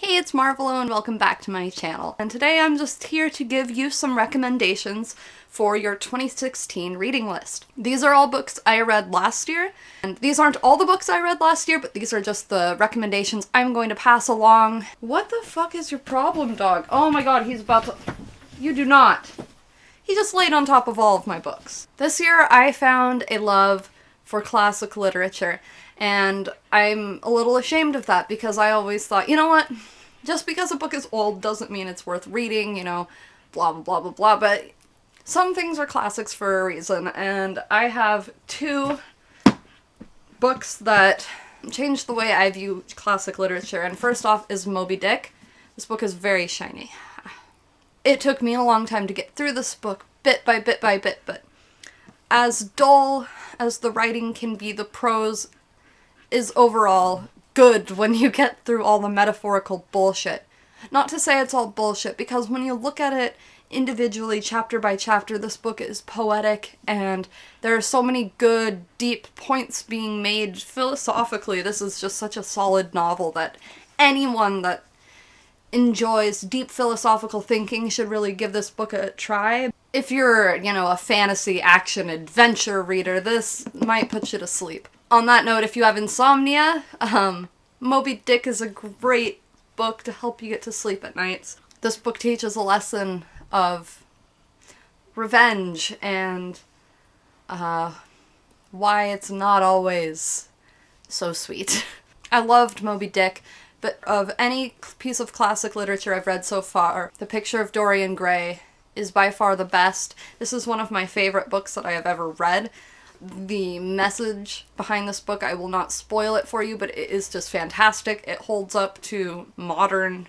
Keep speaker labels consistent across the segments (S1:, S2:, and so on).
S1: Hey, it's Marvolo and welcome back to my channel. And today I'm just here to give you some recommendations for your 2016 reading list. These are all books I read last year, and these aren't all the books I read last year, but these are just the recommendations I'm going to pass along. What the fuck is your problem, dog? Oh my god, he's about to... You do not. He just laid on top of all of my books. This year I found a love for classic literature, and I'm a little ashamed of that because I always thought, you know what, just because a book is old doesn't mean it's worth reading, you know, blah blah blah blah blah, but some things are classics for a reason, and I have two books that changed the way I view classic literature, and first off is Moby-Dick. This book is very shiny. It took me a long time to get through this book, bit by bit by bit, but as dull as the writing can be, the prose is overall good when you get through all the metaphorical bullshit. Not to say it's all bullshit, because when you look at it individually, chapter by chapter, this book is poetic, and there are so many good, deep points being made philosophically. This is just such a solid novel that anyone that enjoys deep philosophical thinking should really give this book a try. If you're, you know, a fantasy, action, adventure reader, this might put you to sleep. On that note, if you have insomnia, Moby-Dick is a great book to help you get to sleep at nights. This book teaches a lesson of revenge and why it's not always so sweet. I loved Moby-Dick, but of any piece of classic literature I've read so far, The Picture of Dorian Gray is by far the best. This is one of my favorite books that I have ever read. The message behind this book, I will not spoil it for you, but it is just fantastic. It holds up to modern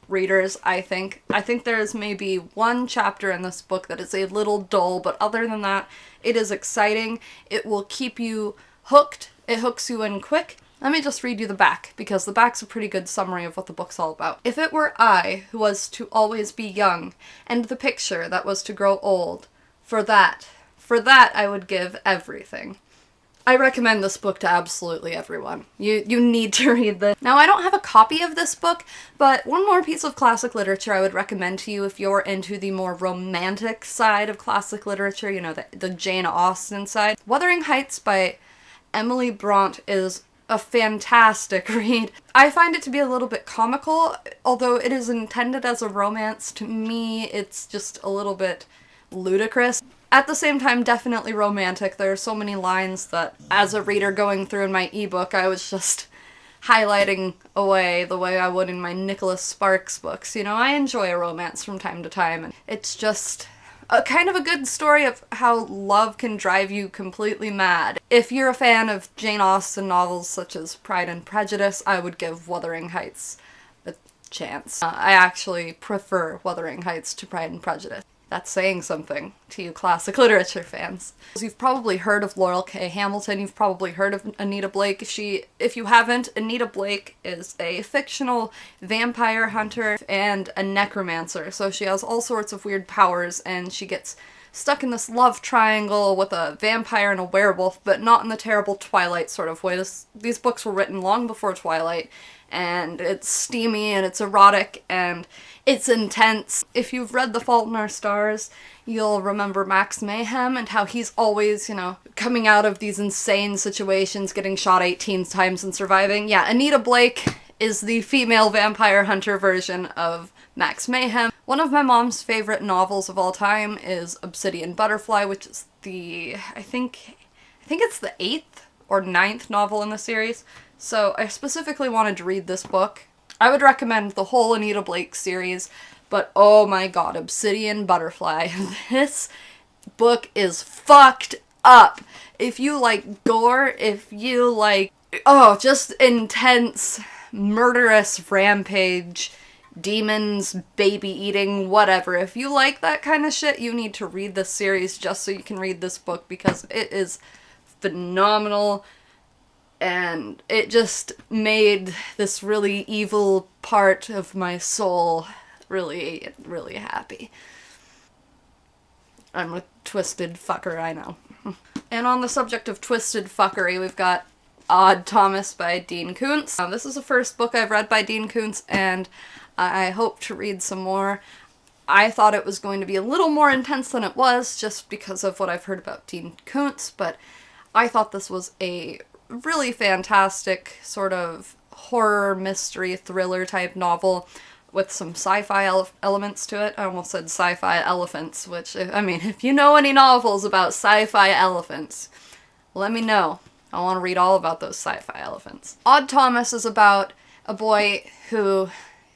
S1: readers, I think. I think there is maybe one chapter in this book that is a little dull, but other than that, it is exciting. It will keep you hooked. It hooks you in quick. Let me just read you the back, because the back's a pretty good summary of what the book's all about. If it were I who was to always be young, and the picture that was to grow old, for that I would give everything. I recommend this book to absolutely everyone. You need to read this. Now, I don't have a copy of this book, but one more piece of classic literature I would recommend to you if you're into the more romantic side of classic literature, you know, the Jane Austen side. Wuthering Heights by Emily Bront is a fantastic read. I find it to be a little bit comical, although it is intended as a romance. To me, it's just a little bit ludicrous. At the same time, definitely romantic. There are so many lines that, as a reader going through in my ebook, I was just highlighting away the way I would in my Nicholas Sparks books. You know, I enjoy a romance from time to time, and it's just a kind of a good story of how love can drive you completely mad. If you're a fan of Jane Austen novels such as Pride and Prejudice, I would give Wuthering Heights a chance. I actually prefer Wuthering Heights to Pride and Prejudice. That's saying something to you classic literature fans. You've probably heard of Laurel K. Hamilton, you've probably heard of Anita Blake. If you haven't, Anita Blake is a fictional vampire hunter and a necromancer, so she has all sorts of weird powers, and she gets stuck in this love triangle with a vampire and a werewolf, but not in the terrible Twilight sort of way. These books were written long before Twilight, and it's steamy and it's erotic and it's intense. If you've read The Fault in Our Stars, you'll remember Max Mayhem and how he's always, you know, coming out of these insane situations, getting shot 18 times and surviving. Yeah, Anita Blake is the female vampire hunter version of Max Mayhem. One of my mom's favorite novels of all time is Obsidian Butterfly, which is I think it's the 8th or 9th novel in the series. So I specifically wanted to read this book. I would recommend the whole Anita Blake series, but oh my god, Obsidian Butterfly. This book is fucked up. If you like gore, if you like, just intense, murderous rampage, demons, baby eating, whatever. If you like that kind of shit, you need to read this series just so you can read this book, because it is phenomenal. And it just made this really evil part of my soul really, really happy. I'm a twisted fucker, I know. And on the subject of twisted fuckery, we've got Odd Thomas by Dean Koontz. This is the first book I've read by Dean Koontz, and I hope to read some more. I thought it was going to be a little more intense than it was, just because of what I've heard about Dean Koontz, but I thought this was a really fantastic sort of horror, mystery, thriller type novel with some sci-fi elements to it. I almost said sci-fi elephants, which, I mean, if you know any novels about sci-fi elephants, let me know. I want to read all about those sci-fi elephants. Odd Thomas is about a boy who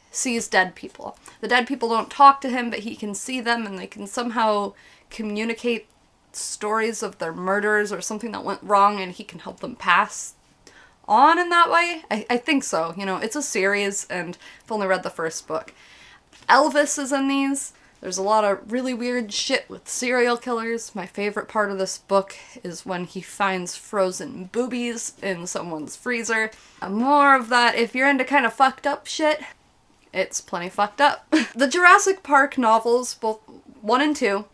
S1: sees dead people. The dead people don't talk to him, but he can see them, and they can somehow communicate stories of their murders or something that went wrong, and he can help them pass on in that way? I think so. You know, it's a series, and I've only read the first book. Elvis is in these. There's a lot of really weird shit with serial killers. My favorite part of this book is when he finds frozen boobies in someone's freezer. More of that. If you're into kind of fucked up shit, it's plenty fucked up. The Jurassic Park novels, both 1 and 2,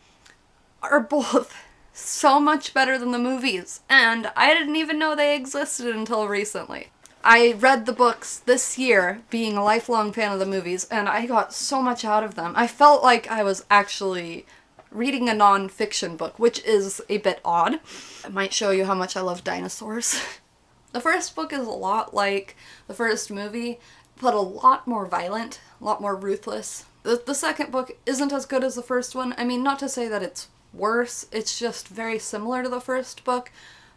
S1: are both so much better than the movies, and I didn't even know they existed until recently. I read the books this year, being a lifelong fan of the movies, and I got so much out of them. I felt like I was actually reading a non-fiction book, which is a bit odd. I might show you how much I love dinosaurs. The first book is a lot like the first movie, but a lot more violent, a lot more ruthless. The second book isn't as good as the first one. I mean, not to say that it's worse, it's just very similar to the first book,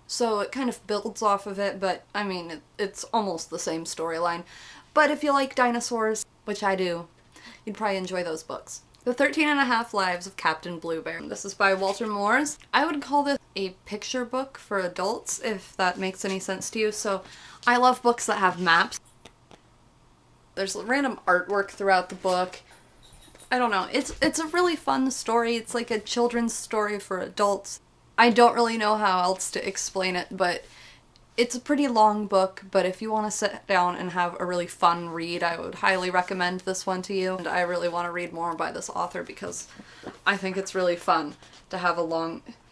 S1: so it kind of builds off of it, but I mean, it's almost the same storyline. But if you like dinosaurs, which I do, you'd probably enjoy those books. The 13.5 Lives of Captain Bluebear. This is by Walter Moores. I would call this a picture book for adults, if that makes any sense to you, so I love books that have maps. There's random artwork throughout the book. I don't know, it's a really fun story. It's like a children's story for adults. I don't really know how else to explain it, but it's a pretty long book, but if you want to sit down and have a really fun read, I would highly recommend this one to you. And I really want to read more by this author because I think it's really fun to have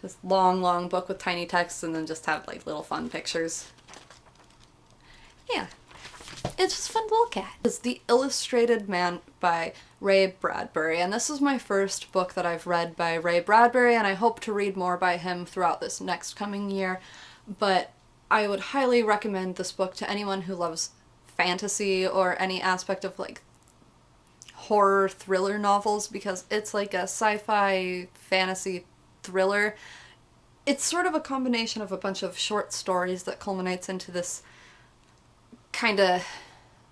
S1: this long book with tiny text and then just have like little fun pictures. Yeah. It's just fun to look at. It's The Illustrated Man by Ray Bradbury, and this is my first book that I've read by Ray Bradbury, and I hope to read more by him throughout this next coming year, but I would highly recommend this book to anyone who loves fantasy or any aspect of like horror thriller novels, because it's like a sci-fi fantasy thriller. It's sort of a combination of a bunch of short stories that culminates into this kind of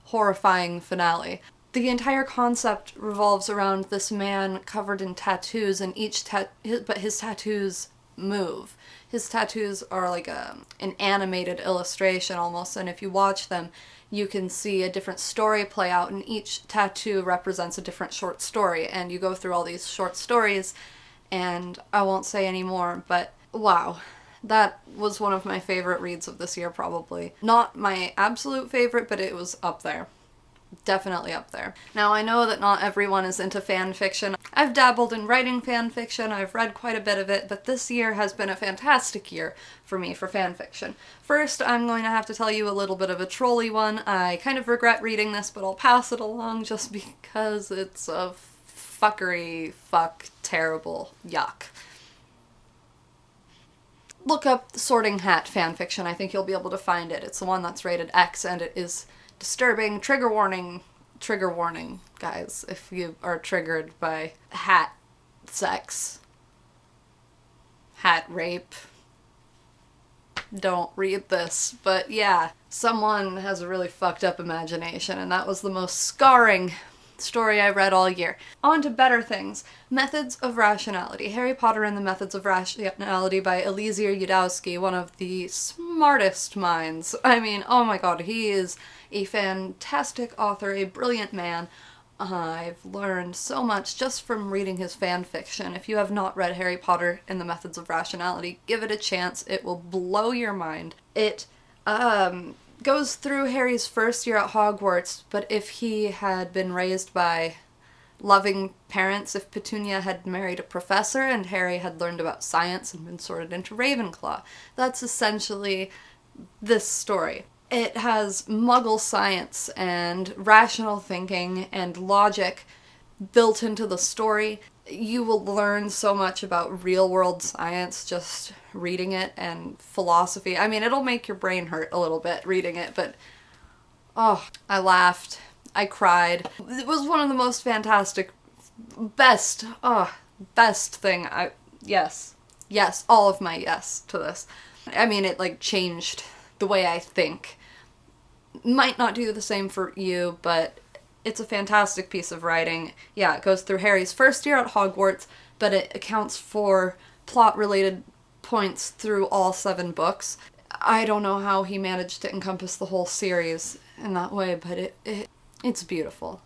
S1: horrifying finale. The entire concept revolves around this man covered in tattoos, and but his tattoos move. His tattoos are like an animated illustration almost, and if you watch them, you can see a different story play out, and each tattoo represents a different short story, and you go through all these short stories, and I won't say any more, but wow. That was one of my favorite reads of this year, probably. Not my absolute favorite, but it was up there. Definitely up there. Now, I know that not everyone is into fan fiction. I've dabbled in writing fan fiction, I've read quite a bit of it, but this year has been a fantastic year for me for fan fiction. First, I'm going to have to tell you a little bit of a trolly one. I kind of regret reading this, but I'll pass it along just because it's a terrible yuck. Look up Sorting Hat fanfiction. I think you'll be able to find it. It's the one that's rated X, and it is disturbing. Trigger warning, guys, if you are triggered by hat sex, hat rape. Don't read this, but yeah, someone has a really fucked up imagination, and that was the most scarring story I read all year. On to better things. Methods of Rationality. Harry Potter and the Methods of Rationality by Eliezer Yudowski, one of the smartest minds. I mean, oh my god, he is a fantastic author, a brilliant man. I've learned so much just from reading his fan fiction. If you have not read Harry Potter and the Methods of Rationality, give it a chance. It will blow your mind. It, goes through Harry's first year at Hogwarts, but if he had been raised by loving parents, if Petunia had married a professor and Harry had learned about science and been sorted into Ravenclaw. That's essentially this story. It has muggle science and rational thinking and logic built into the story. You will learn so much about real-world science just reading it, and philosophy. I mean, it'll make your brain hurt a little bit reading it, but oh, I laughed. I cried. It was one of the most fantastic, best thing yes. Yes, all of my yes to this. I mean, it like changed the way I think. Might not do the same for you, but it's a fantastic piece of writing. Yeah, it goes through Harry's first year at Hogwarts, but it accounts for plot-related points through all 7 books. I don't know how he managed to encompass the whole series in that way, but it's beautiful.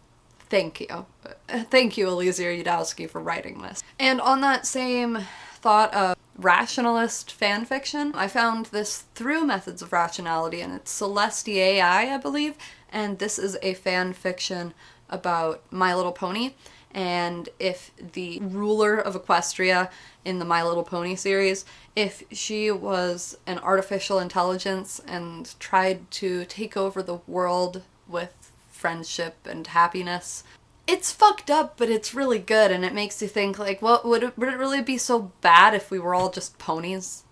S1: Thank you. Thank you, Eliezer Yudowski, for writing this. And on that same thought of rationalist fanfiction, I found this through Methods of Rationality, and it's Celestia, I believe, and this is a fan fiction about My Little Pony, and if the ruler of Equestria in the My Little Pony series, if she was an artificial intelligence and tried to take over the world with friendship and happiness. It's fucked up, but it's really good, and it makes you think, like, what would it really be so bad if we were all just ponies?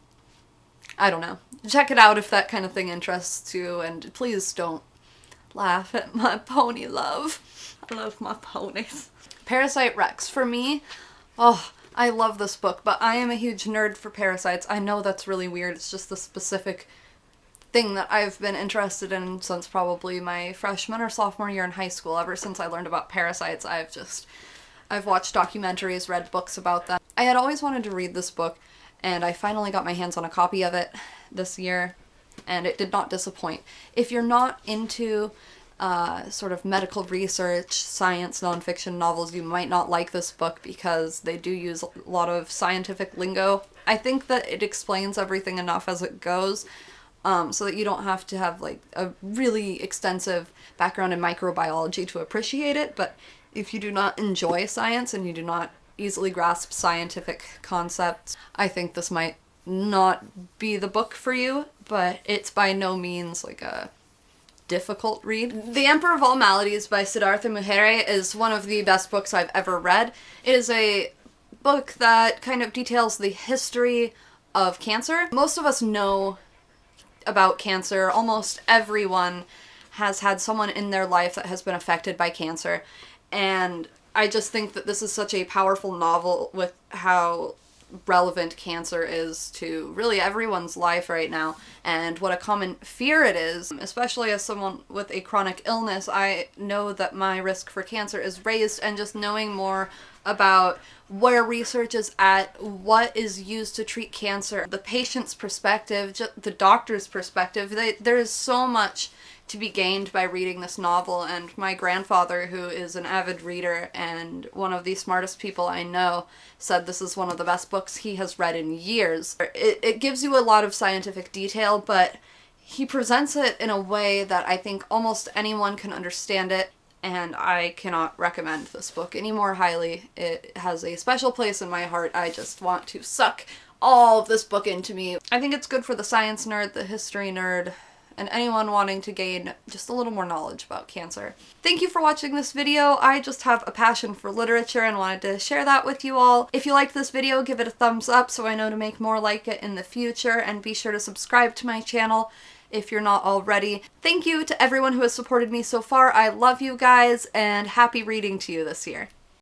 S1: I don't know. Check it out if that kind of thing interests you, and please don't laugh at my pony love. I love my ponies. Parasite Rex. For me, oh, I love this book, but I am a huge nerd for parasites. I know that's really weird. It's just the specific thing that I've been interested in since probably my freshman or sophomore year in high school. Ever since I learned about parasites, I've watched documentaries, read books about them. I had always wanted to read this book, and I finally got my hands on a copy of it this year, and it did not disappoint. If you're not into sort of medical research, science, nonfiction novels, you might not like this book because they do use a lot of scientific lingo. I think that it explains everything enough as it goes, so that you don't have to have like a really extensive background in microbiology to appreciate it. But if you do not enjoy science and you do not easily grasp scientific concepts, I think this might not be the book for you, but it's by no means like a difficult read. The Emperor of All Maladies by Siddhartha Mohere is one of the best books I've ever read. It is a book that kind of details the history of cancer. Most of us know about cancer. Almost everyone has had someone in their life that has been affected by cancer, and I just think that this is such a powerful novel with how relevant cancer is to really everyone's life right now, and what a common fear it is. Especially as someone with a chronic illness, I know that my risk for cancer is raised, and just knowing more about where research is at, what is used to treat cancer, the patient's perspective, the doctor's perspective, there is so much to be gained by reading this novel. And my grandfather, who is an avid reader and one of the smartest people I know, said this is one of the best books he has read in years. It gives you a lot of scientific detail, but he presents it in a way that I think almost anyone can understand it, and I cannot recommend this book any more highly. It has a special place in my heart. I just want to suck all of this book into me. I think it's good for the science nerd, the history nerd, and anyone wanting to gain just a little more knowledge about cancer. Thank you for watching this video. I just have a passion for literature and wanted to share that with you all. If you liked this video, give it a thumbs up so I know to make more like it in the future, and be sure to subscribe to my channel if you're not already. Thank you to everyone who has supported me so far. I love you guys, and happy reading to you this year.